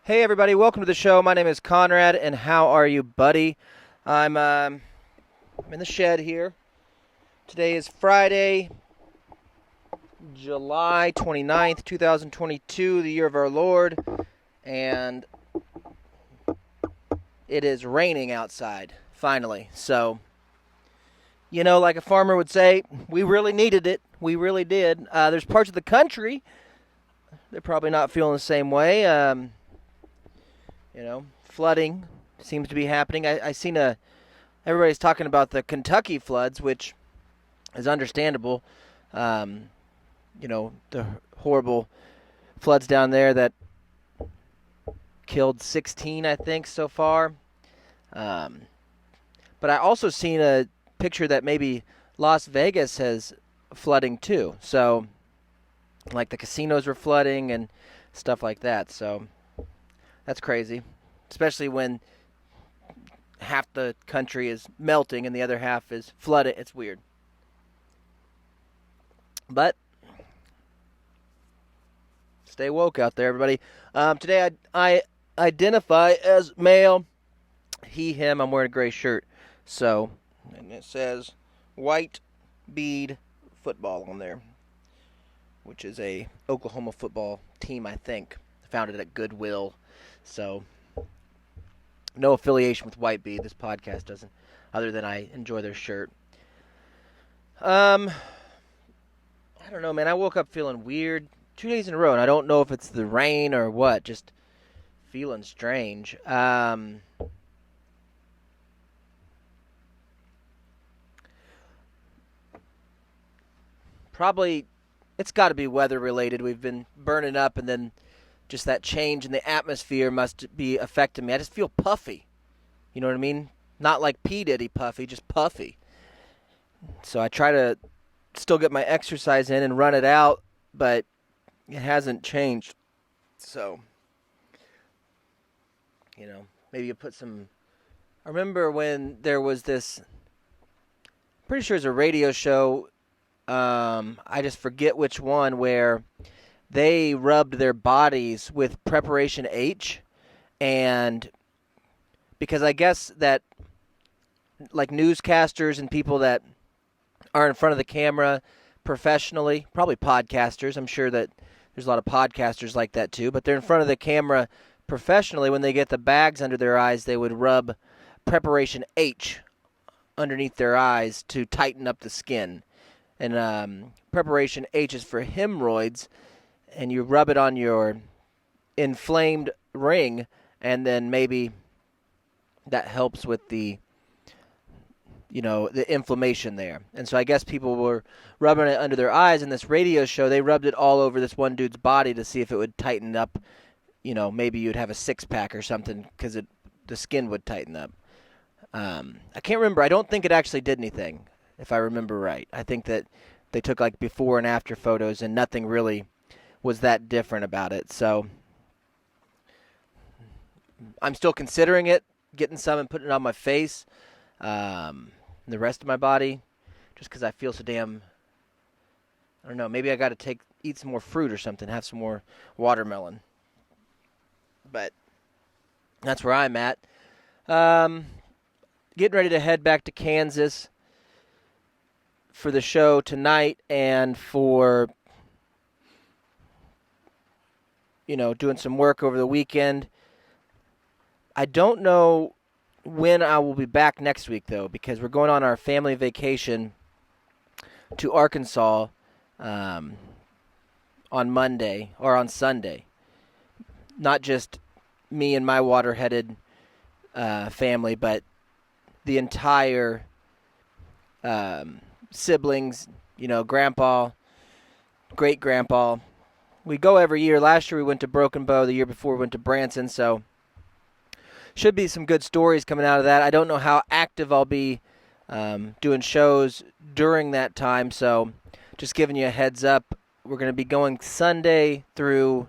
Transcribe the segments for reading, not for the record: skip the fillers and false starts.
Hey everybody, welcome to the show. My name is Conrad, and how are you, buddy? I'm in the shed here. Today is Friday, July 29th, 2022, the year of our Lord, and it is raining outside, finally. So, like a farmer would say, we really needed it. We really did. There's parts of the country, they're probably not feeling the same way. Flooding seems to be happening. I seen everybody's talking about the Kentucky floods, which is understandable. Um, the horrible floods down there that killed 16, I think, so far. Um, but I also seen a picture that maybe Las Vegas has flooding too. So, like the casinos were flooding and stuff like that. So that's crazy, especially when half the country is melting and the other half is flooded. It's weird. But stay woke out there, everybody. Today I identify as male. He, him. I'm wearing a gray shirt. So, and it says white bead football on there, which is a Oklahoma football team, I think. Founded at Goodwill. So, no affiliation with White Bead. This podcast doesn't, other than I enjoy their shirt. I don't know, man. I woke up feeling weird 2 days in a row, and I don't know if it's the rain or what. Just feeling strange. Probably, it's got to be weather related. We've been burning up, and then just that change in the atmosphere must be affecting me. I just feel puffy. You know what I mean? Not like P. Diddy puffy, just puffy. So I try to still get my exercise in and run it out, but it hasn't changed. So, maybe you put some. I remember when there was this, pretty sure it's a radio show. I just forget which one, where they rubbed their bodies with Preparation H, and because I guess that like newscasters and people that are in front of the camera professionally, probably podcasters. I'm sure that there's a lot of podcasters like that too, but they're in front of the camera professionally. When they get the bags under their eyes, they would rub Preparation H underneath their eyes to tighten up the skin. And Preparation H is for hemorrhoids, and you rub it on your inflamed ring, and then maybe that helps with the inflammation there. And so I guess people were rubbing it under their eyes. In this radio show, they rubbed it all over this one dude's body to see if it would tighten up. Maybe you'd have a six-pack or something because the skin would tighten up. I can't remember. I don't think it actually did anything, if I remember right. I think that they took like before and after photos, and nothing really was that different about it. So I'm still considering it, getting some and putting it on my face. The rest of my body, just because I feel so damn. I don't know. Maybe I got to eat some more fruit or something. Have some more watermelon. But that's where I'm at. Getting ready to head back to Kansas for the show tonight, and for doing some work over the weekend. I don't know when I will be back next week, though, because we're going on our family vacation to Arkansas on Monday or on Sunday. Not just me and my water-headed family, but the entire siblings, grandpa, great-grandpa. We go every year. Last year we went to Broken Bow. The year before we went to Branson, so should be some good stories coming out of that. I don't know how active I'll be doing shows during that time, so just giving you a heads up. We're going to be going Sunday through,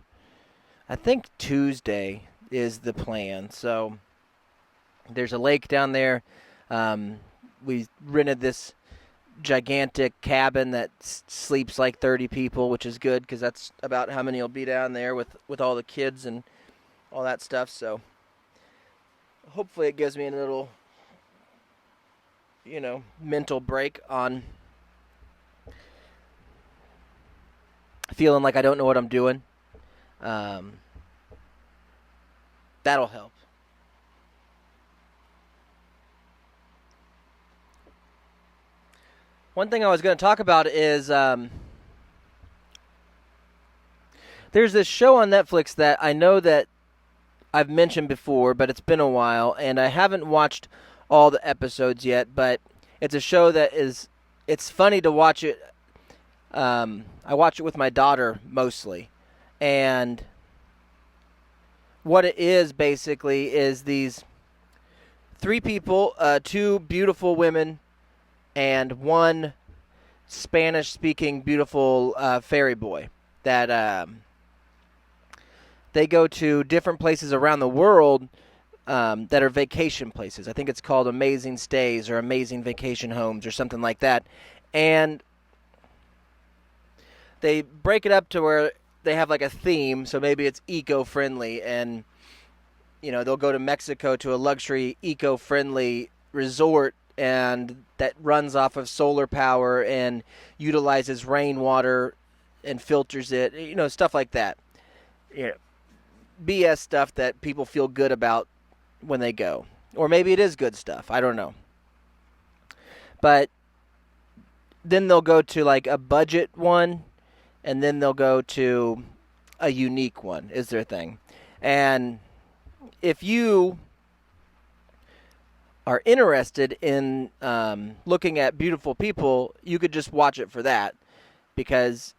I think Tuesday is the plan. So there's a lake down there. We rented this gigantic cabin that sleeps like 30 people, which is good because that's about how many will be down there with all the kids and all that stuff. So hopefully it gives me a little, mental break on feeling like I don't know what I'm doing. That'll help. One thing I was going to talk about is there's this show on Netflix that I know that I've mentioned before, but it's been a while, and I haven't watched all the episodes yet, but it's a show that it's funny to watch it. I watch it with my daughter mostly, and what it is basically is these three people, two beautiful women, and one Spanish-speaking beautiful fairy boy that they go to different places around the world that are vacation places. I think it's called Amazing Stays or Amazing Vacation Homes or something like that. And they break it up to where they have like a theme, so maybe it's eco-friendly, and they'll go to Mexico to a luxury eco-friendly resort, and that runs off of solar power and utilizes rainwater and filters it, stuff like that. BS stuff that people feel good about when they go. Or maybe it is good stuff. I don't know. But then they'll go to like a budget one, and then they'll go to a unique one is their thing. And if you are interested in looking at beautiful people, you could just watch it for that, because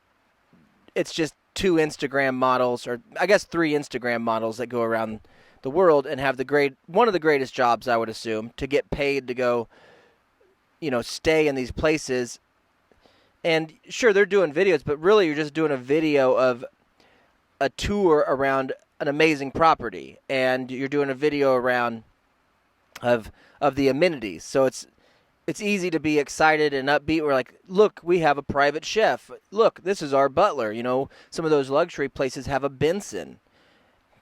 it's just two Instagram models, or I guess three Instagram models that go around the world and have one of the greatest jobs, I would assume, to get paid to go, stay in these places. And sure, they're doing videos, but really you're just doing a video of a tour around an amazing property, and you're doing a video around of the amenities. So it's easy to be excited and upbeat. We're like, look, we have a private chef. Look, this is our butler. Some of those luxury places have a Benson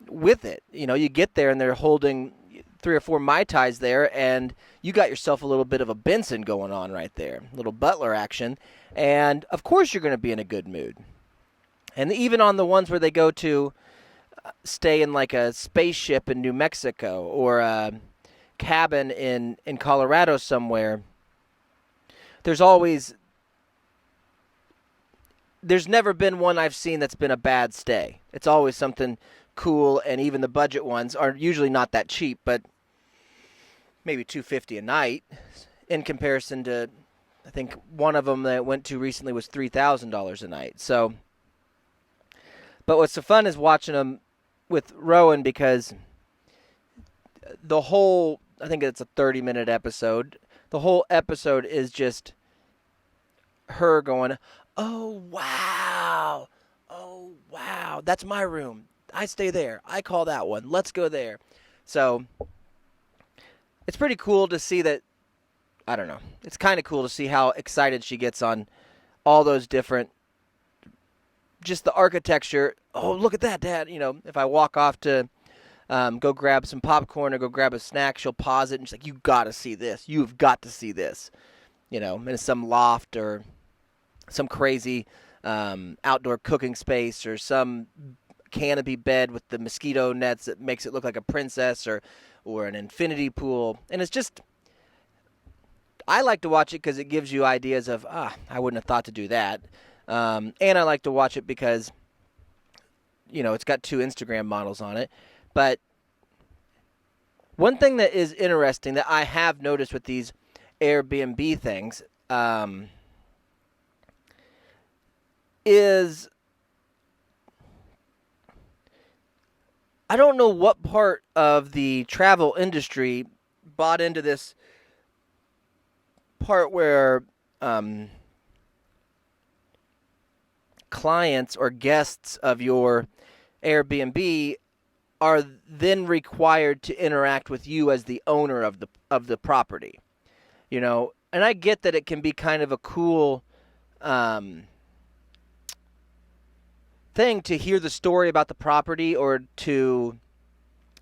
with it. You get there and they're holding 3 or 4 Mai Tais there, and you got yourself a little bit of a Benson going on right there, a little butler action. And of course you're going to be in a good mood. And even on the ones where they go to stay in like a spaceship in New Mexico, or a cabin in Colorado somewhere, there's never been one I've seen that's been a bad stay. It's always something cool, and even the budget ones are usually not that cheap, but maybe $250 a night in comparison to, I think one of them that I went to recently was $3,000 a night. So, but what's so fun is watching them with Rowan, because the whole, I think it's a 30-minute episode. The whole episode is just her going, oh, wow. Oh, wow. That's my room. I stay there. I call that one. Let's go there. So it's pretty cool to see that. I don't know. It's kind of cool to see how excited she gets on all those different, just the architecture. Oh, look at that, Dad. If I walk off to go grab some popcorn or go grab a snack, she'll pause it and she's like, you got to see this. You've got to see this. In some loft or some crazy outdoor cooking space, or some canopy bed with the mosquito nets that makes it look like a princess, or an infinity pool. And it's just, I like to watch it because it gives you ideas of, I wouldn't have thought to do that. And I like to watch it because, it's got 2 Instagram models on it. But one thing that is interesting that I have noticed with these Airbnb things is, I don't know what part of the travel industry bought into this part where clients or guests of your Airbnb are then required to interact with you as the owner of the property. And I get that it can be kind of a cool thing to hear the story about the property, or to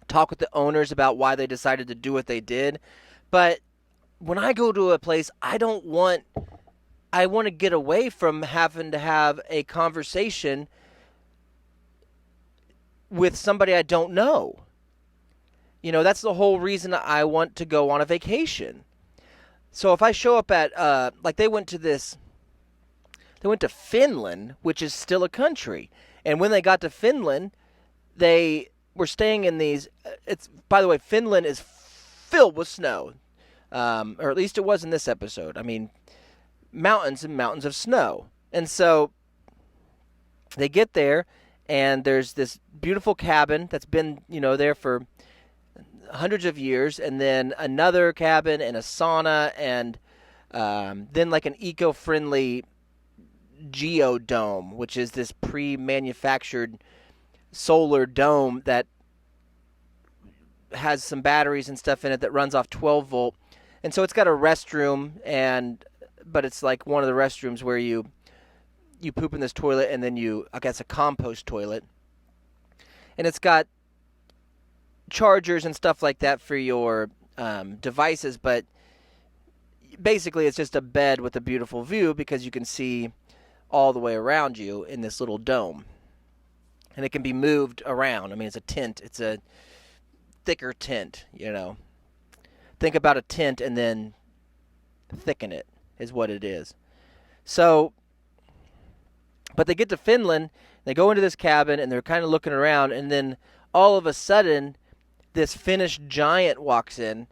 talk with the owners about why they decided to do what they did. But when I go to a place, I want to get away from having to have a conversation with somebody I don't know. That's the whole reason I want to go on a vacation. So if I show up at, like they went to Finland, which is still a country. And when they got to Finland, they were staying in these, by the way, Finland is filled with snow. Or at least it was in this episode. I mean, mountains and mountains of snow. And so they get there, and there's this beautiful cabin that's been, there for hundreds of years, and then another cabin and a sauna, and then like an eco-friendly geodome, which is this pre-manufactured solar dome that has some batteries and stuff in it that runs off 12 volt. And so it's got a restroom, but it's like one of the restrooms where you poop in this toilet, and then I guess a compost toilet. And it's got chargers and stuff like that for your devices, but basically it's just a bed with a beautiful view because you can see all the way around you in this little dome. And it can be moved around. I mean, it's a tent. It's a thicker tent, Think about a tent and then thicken it is what it is. So, but they get to Finland, they go into this cabin, and they're kind of looking around, and then all of a sudden, this Finnish giant walks in,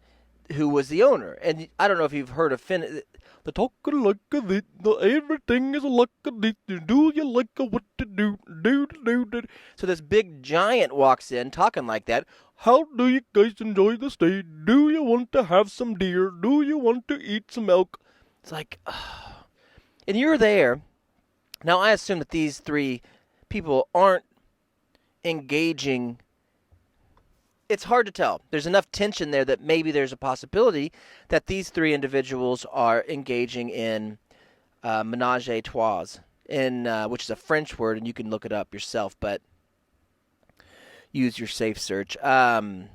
who was the owner. And I don't know if you've heard of Finnish. The talking like a this, everything is like a this. Do you like a what to do? Do. So this big giant walks in, talking like that. How do you guys enjoy the stay? Do you want to have some deer? Do you want to eat some elk? It's like, and you're there. Now I assume that these three people aren't engaging. It's hard to tell. There's enough tension there that maybe there's a possibility that these three individuals are engaging in ménage à trois, which is a French word, and you can look it up yourself, but use your safe search. I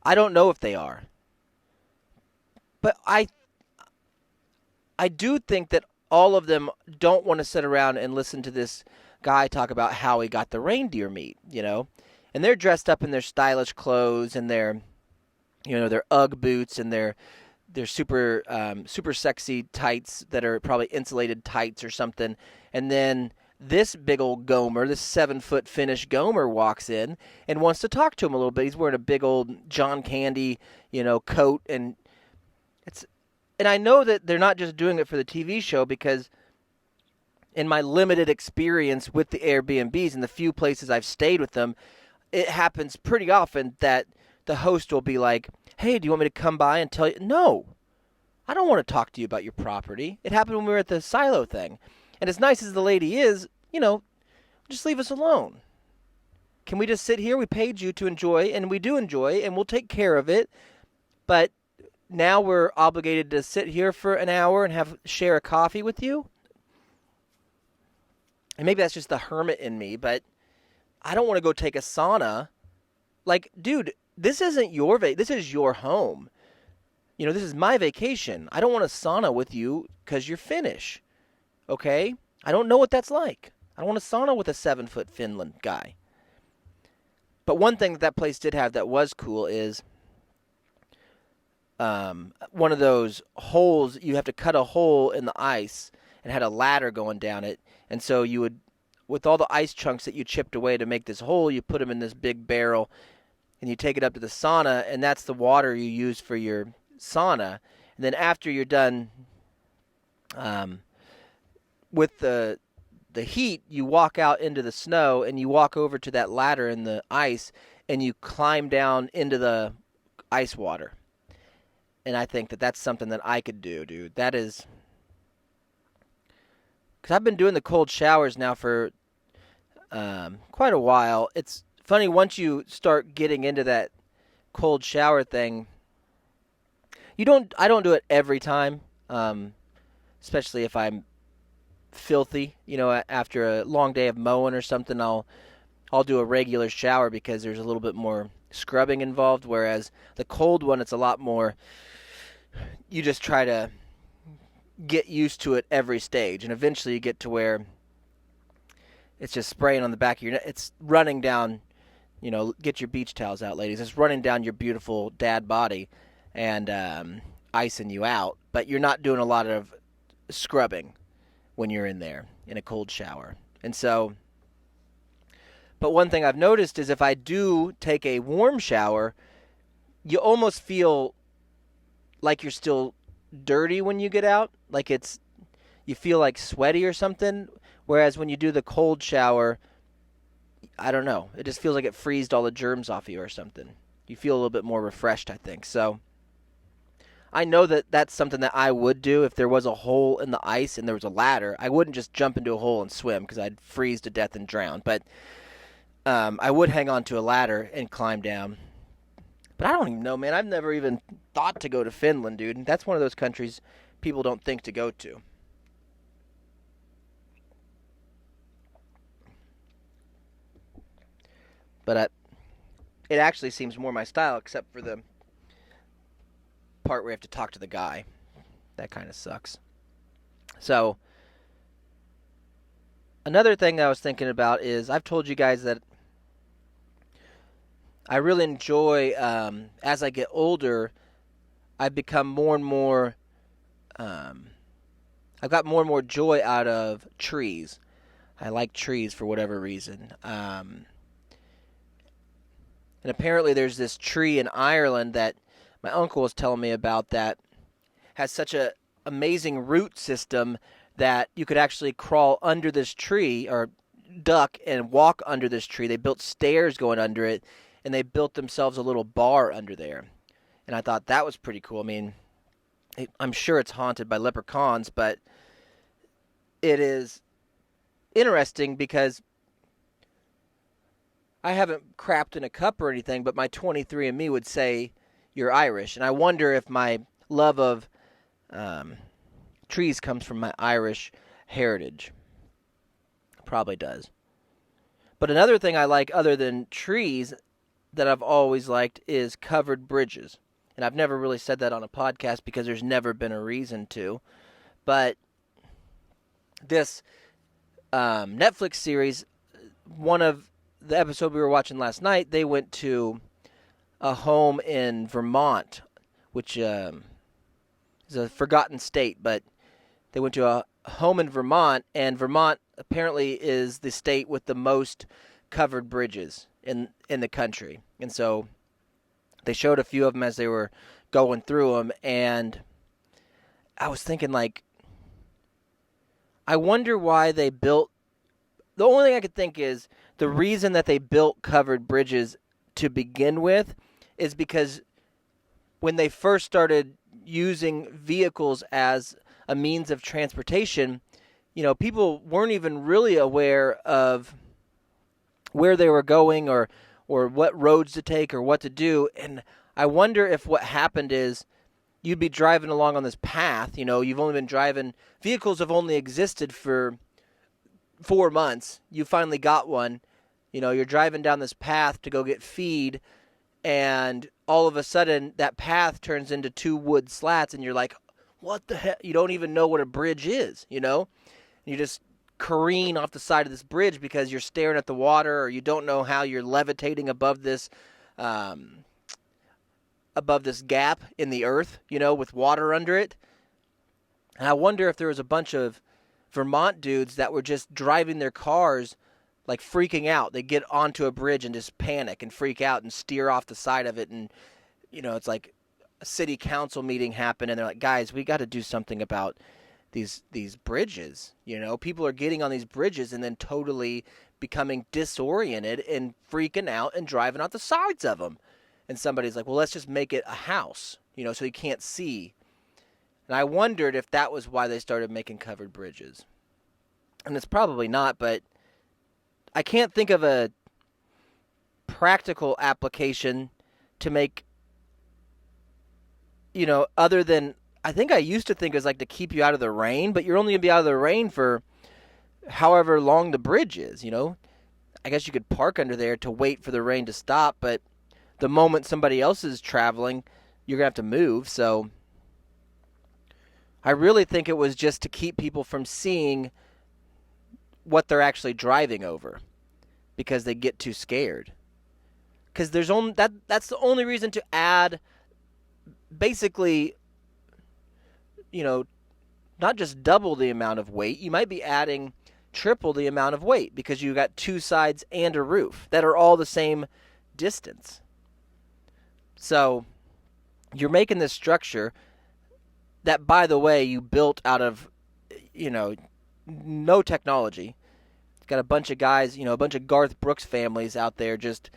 don't know if they are. But I do think that all of them don't want to sit around and listen to this guy talk about how he got the reindeer meat, And they're dressed up in their stylish clothes and their Ugg boots and their super super sexy tights that are probably insulated tights or something. And then this big old Gomer, this 7-foot Finnish Gomer, walks in and wants to talk to him a little bit. He's wearing a big old John Candy, coat, and I know that they're not just doing it for the TV show, because in my limited experience with the Airbnbs and the few places I've stayed with them, it happens pretty often that the host will be like, hey, do you want me to come by and tell you? No, I don't want to talk to you about your property. It happened when we were at the silo thing. And as nice as the lady is, just leave us alone. Can we just sit here? We paid you to enjoy, and we do enjoy, and we'll take care of it. But now we're obligated to sit here for an hour and share a coffee with you? And maybe that's just the hermit in me, but I don't want to go take a sauna. Like, dude, this isn't this is your home. This is my vacation. I don't want a sauna with you because you're Finnish. Okay? I don't know what that's like. I don't want a sauna with a 7-foot Finland guy. But one thing that place did have that was cool is one of those holes. You have to cut a hole in the ice, and had a ladder going down it. And so you would, with all the ice chunks that you chipped away to make this hole, you put them in this big barrel, and you take it up to the sauna, and that's the water you use for your sauna. And then after you're done with the heat, you walk out into the snow, and you walk over to that ladder in the ice, and you climb down into the ice water. And I think that that's something that I could do, dude. That is... Because I've been doing the cold showers now for quite a while. It's funny, once you start getting into that cold shower thing, I don't do it every time, especially if I'm filthy. After a long day of mowing or something, I'll I'll do a regular shower because there's a little bit more scrubbing involved, whereas the cold one, it's a lot more, you just try to get used to it every stage, and eventually you get to where it's just spraying on the back of your neck. It's running down, get your beach towels out, ladies. It's running down your beautiful dad body and icing you out, but you're not doing a lot of scrubbing when you're in there in a cold shower. And so, but one thing I've noticed is if I do take a warm shower, you almost feel like you're still dirty when you get out, like you feel like sweaty or something, whereas when you do the cold shower, I don't know, it just feels like it freezed all the germs off you or something. You feel a little bit more refreshed, I think. So I know that that's something that I would do if there was a hole in the ice and there was a ladder. I wouldn't just jump into a hole and swim because I'd freeze to death and drown, but I would hang on to a ladder and climb down. But I don't even know, man. I've never even thought to go to Finland, dude. That's one of those countries people don't think to go to. But it actually seems more my style, except for the part where you have to talk to the guy. That kind of sucks. So, another thing that I was thinking about is I've told you guys that I really enjoy, as I get older, I've become more and more, I've got more and more joy out of trees. I like trees for whatever reason. And apparently there's this tree in Ireland that my uncle was telling me about that has such a amazing root system that you could actually crawl under this tree or duck and walk under this tree. They built stairs going under it, and they built themselves a little bar under there. And I thought that was pretty cool. I mean, I'm sure it's haunted by leprechauns, but it is interesting because I haven't crapped in a cup or anything, but my 23andMe would say you're Irish. And I wonder if my love of trees comes from my Irish heritage. Probably does. But another thing I like other than trees that I've always liked is covered bridges. And I've never really said that on a podcast because there's never been a reason to. But this Netflix series, one of the episode we were watching last night, they went to a home in Vermont, which is a forgotten state, but they went to a home in Vermont, and Vermont apparently is the state with the most covered bridges in the country. And so they showed a few of them as they were going through them, and I was thinking, like, I wonder why they built. The only thing I could think is the reason that they built covered bridges to begin with is because when they first started using vehicles as a means of transportation, people weren't even really aware of where they were going or what roads to take or what to do. And I wonder if what happened is you'd be driving along on this path. You've only been driving. Vehicles have only existed for 4 months. You finally got one. You're driving down this path to go get feed, and all of a sudden that path turns into 2 wood slats, and you're like, what the heck? You don't even know what a bridge is, You just careen off the side of this bridge because you're staring at the water, or you don't know how you're levitating above this gap in the earth, with water under it. And I wonder if there was a bunch of Vermont dudes that were just driving their cars like freaking out. They get onto a bridge and just panic and freak out and steer off the side of it. And, it's like a city council meeting happened, and they're like, guys, we got to do something about these bridges. People are getting on these bridges and then totally becoming disoriented and freaking out and driving off the sides of them. And somebody's like, well, let's just make it a house, so you can't see. And I wondered if that was why they started making covered bridges. And it's probably not, but I can't think of a practical application to make, other than, I think I used to think it was like to keep you out of the rain, but you're only going to be out of the rain for however long the bridge is, I guess you could park under there to wait for the rain to stop, but the moment somebody else is traveling, you're going to have to move. So I really think it was just to keep people from seeing what they're actually driving over because they get too scared. Because there's only that's the only reason to add basically, not just double the amount of weight. You might be adding triple the amount of weight because you got two sides and a roof that are all the same distance. So you're making this structure that, by the way, you built out of, no technology. It's got a bunch of guys, a bunch of Garth Brooks families out there just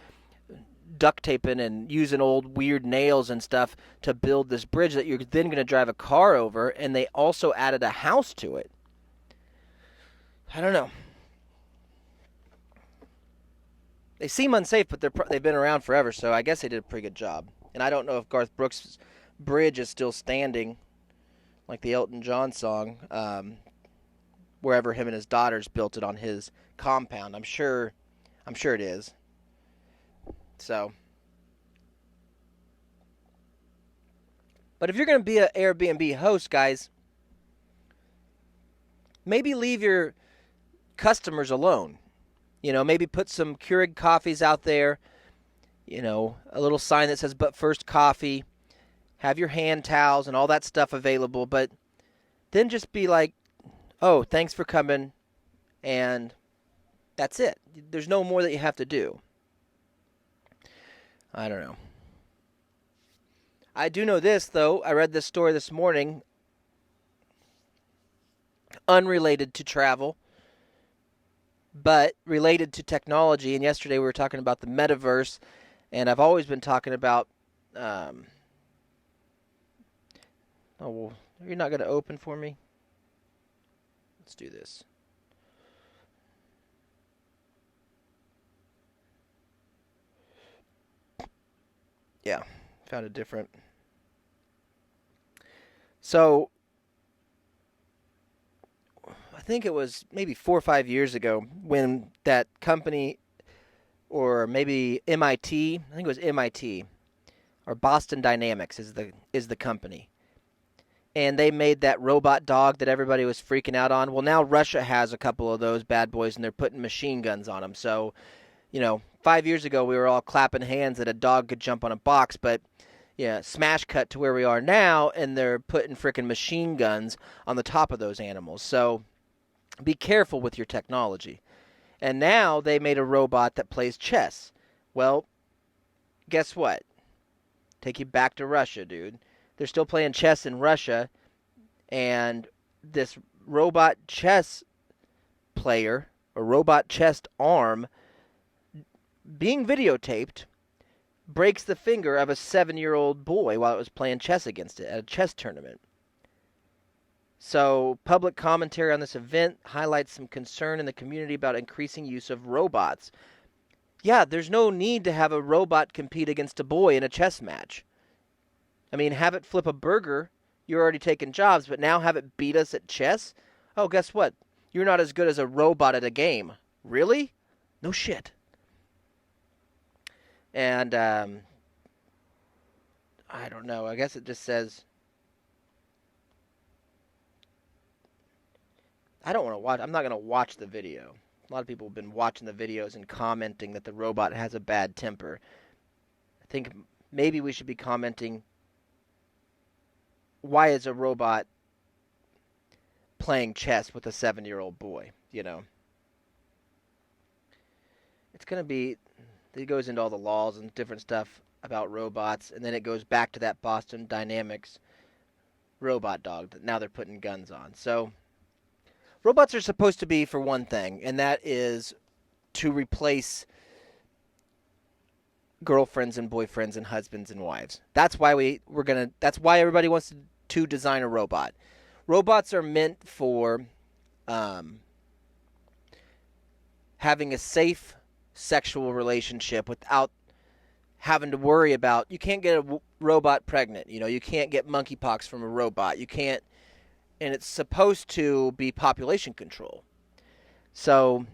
duct taping and using old weird nails and stuff to build this bridge that you're then going to drive a car over, and they also added a house to it. I don't know. They seem unsafe, but they've been around forever, so I guess they did a pretty good job. And I don't know if Garth Brooks' bridge is still standing, like the Elton John song, wherever him and his daughters built it on his compound. I'm sure it is. So, but if you're going to be an Airbnb host, guys, maybe leave your customers alone. Maybe put some Keurig coffees out there, a little sign that says, but first coffee, have your hand towels and all that stuff available, but then just be like, oh, thanks for coming, and that's it. There's no more that you have to do. I don't know. I do know this, though. I read this story this morning, unrelated to travel, but related to technology. And yesterday we were talking about the metaverse, and I've always been talking about... oh, well, you're not going to open for me? Let's do this. Yeah, found a different. So, I think it was maybe 4 or 5 years ago when that company, or maybe MIT, I think it was MIT, or Boston Dynamics is the company. And they made that robot dog that everybody was freaking out on. Well, now Russia has a couple of those bad boys, and they're putting machine guns on them. So, 5 years ago, we were all clapping hands that a dog could jump on a box, but smash cut to where we are now, and they're putting freaking machine guns on the top of those animals. So be careful with your technology. And now they made a robot that plays chess. Well, guess what? Take you back to Russia, dude. They're still playing chess in Russia, and this robot chess player, or robot chess arm, being videotaped, breaks the finger of a 7-year-old boy while it was playing chess against it at a chess tournament. So, public commentary on this event highlights some concern in the community about increasing use of robots. Yeah, there's no need to have a robot compete against a boy in a chess match. I mean, have it flip a burger, you're already taking jobs, but now have it beat us at chess? Oh, guess what? You're not as good as a robot at a game. Really? No shit. And, I don't know. I guess it just says... I don't want to watch... I'm not going to watch the video. A lot of people have been watching the videos and commenting that the robot has a bad temper. I think maybe we should be commenting, why is a robot playing chess with a 7-year-old boy, It's going to be... It goes into all the laws and different stuff about robots, and then it goes back to that Boston Dynamics robot dog that now they're putting guns on. So, robots are supposed to be for one thing, and that is to replace girlfriends and boyfriends and husbands and wives. That's why that's why everybody wants to design a robot. Robots are meant for having a safe sexual relationship without having to worry about, you can't get a robot pregnant, you can't get monkeypox from a robot, you can't, and it's supposed to be population control. So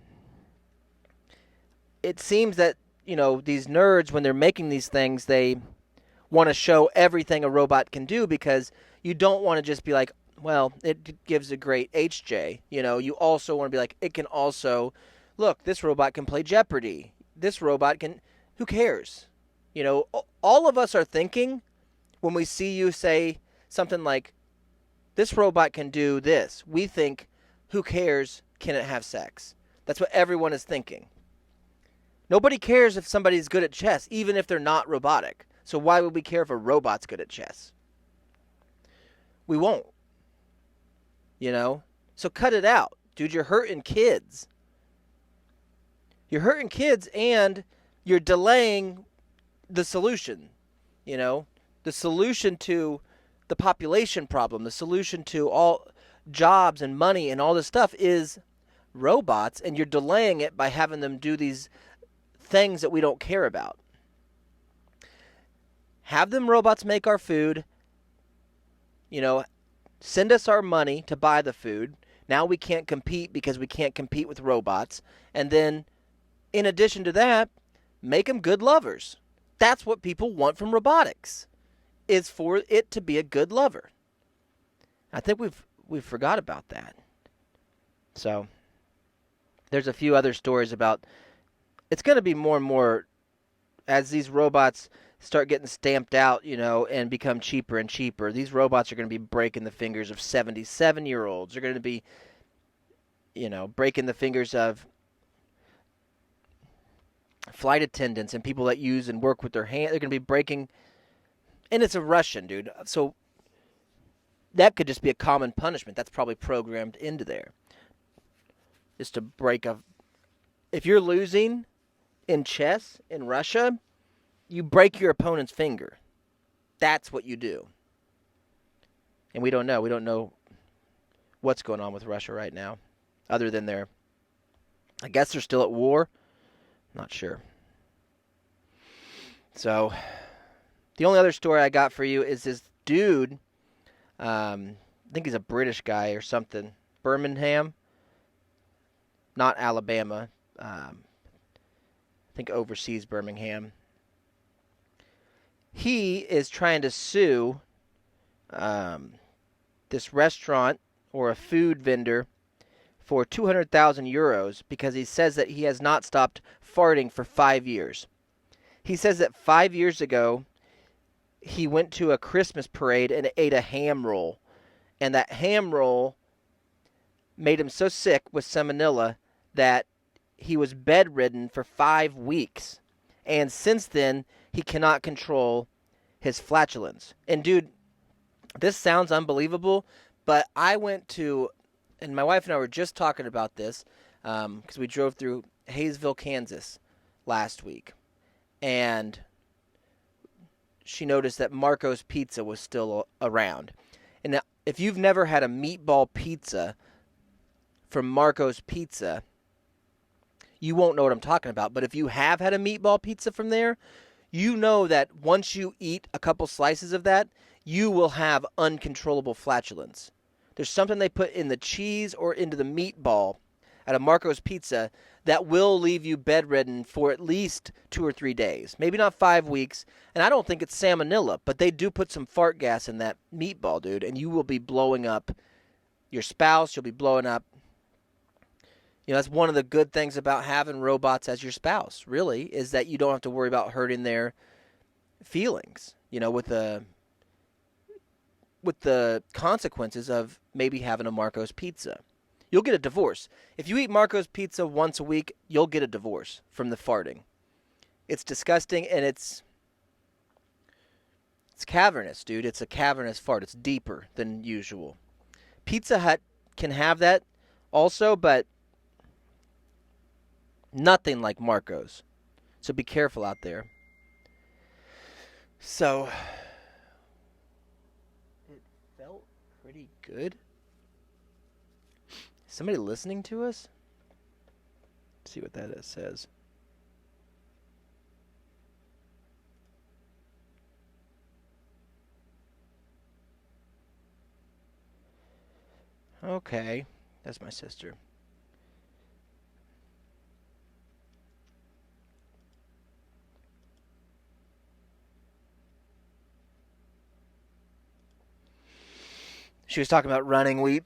it seems that, these nerds, when they're making these things, they want to show everything a robot can do, because you don't want to just be like, well, it gives a great HJ. You also want to be like, it can also, look, this robot can play Jeopardy. This robot can, who cares? All of us are thinking when we see you say something like, this robot can do this, we think, who cares? Can it have sex? That's what everyone is thinking. Nobody cares if somebody's good at chess, even if they're not robotic. So why would we care if a robot's good at chess? We won't. So cut it out. Dude, you're hurting kids. You're hurting kids, and you're delaying the solution. The solution to the population problem, the solution to all jobs and money and all this stuff is robots, and you're delaying it by having them do these things that we don't care about. Have them robots make our food. Send us our money to buy the food. Now we can't compete because we can't compete with robots. And then, in addition to that, make them good lovers. That's what people want from robotics, is for it to be a good lover. I think we've forgot about that. So, there's a few other stories about, it's going to be more and more as these robots start getting stamped out, and become cheaper and cheaper. These robots are going to be breaking the fingers of 77-year-olds. They're going to be, breaking the fingers of flight attendants and people that use and work with their hands. They're going to be breaking, and it's a Russian, dude. So that could just be a common punishment. That's probably programmed into there. Is to break a... If you're losing in chess in Russia, you break your opponent's finger. That's what you do. And we don't know. We don't know what's going on with Russia right now, other than I guess they're still at war. Not sure. So, the only other story I got for you is this dude, I think he's a British guy or something, Birmingham, not Alabama, I think overseas Birmingham. He is trying to sue this restaurant or a food vendor for 200,000 euros because he says that he has not stopped farting for 5 years. He says that 5 years ago, he went to a Christmas parade and ate a ham roll. And that ham roll made him so sick with salmonella that he was bedridden for 5 weeks. And since then, he cannot control his flatulence. And dude, this sounds unbelievable, but I went to, and my wife and I were just talking about this, because we drove through Hayesville, Kansas last week. And she noticed that Marco's Pizza was still around. And now, if you've never had a meatball pizza from Marco's Pizza, you won't know what I'm talking about. But if you have had a meatball pizza from there, you know that once you eat a couple slices of that, you will have uncontrollable flatulence. There's something they put in the cheese or into the meatball at a Marco's Pizza that will leave you bedridden for at least 2 or 3 days. Maybe not 5 weeks. And I don't think it's salmonella, but they do put some fart gas in that meatball, dude, and you will be blowing up your spouse. You'll be blowing up. That's one of the good things about having robots as your spouse, really, is that you don't have to worry about hurting their feelings, with the consequences of maybe having a Marco's Pizza. You'll get a divorce. If you eat Marco's Pizza once a week, you'll get a divorce from the farting. It's disgusting, and it's cavernous, dude. It's a cavernous fart. It's deeper than usual. Pizza Hut can have that also, but nothing like Marco's. So be careful out there. So, it felt pretty good. Is somebody listening to us? Let's see what that says. Okay, that's my sister. she was talking about running. We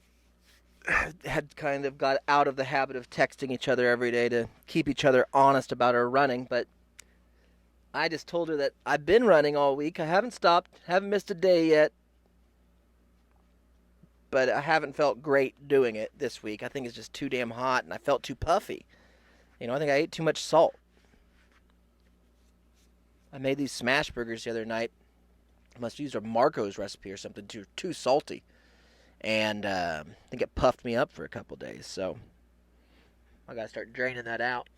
had kind of got out of the habit of texting each other every day to keep each other honest about our running, but I just told her that I've been running all week. I haven't stopped, haven't missed a day yet, but I haven't felt great doing it this week. I think it's just too damn hot, and I felt too puffy. I think I ate too much salt. I made these smash burgers the other night. I must use a Marco's recipe or something, too salty. And I think it puffed me up for a couple days, so I got to start draining that out.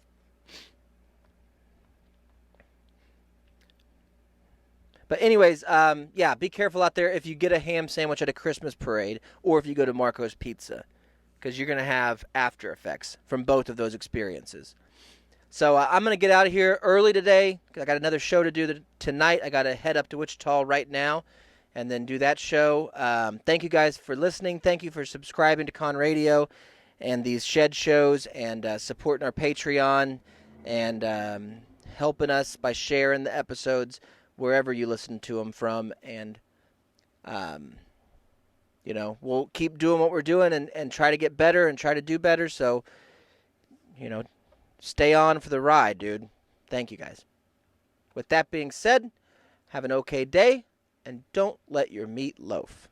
But anyways, be careful out there if you get a ham sandwich at a Christmas parade or if you go to Marco's Pizza, because you're going to have after effects from both of those experiences. So I'm going to get out of here early today. I got another show to do tonight. I got to head up to Wichita right now and then do that show. Thank you guys for listening. Thank you for subscribing to Con Radio and these Shed shows and supporting our Patreon and helping us by sharing the episodes wherever you listen to them from. And, we'll keep doing what we're doing and try to get better and try to do better. So, stay on for the ride, dude. Thank you, guys. With that being said, have an okay day. And don't let your meat loaf.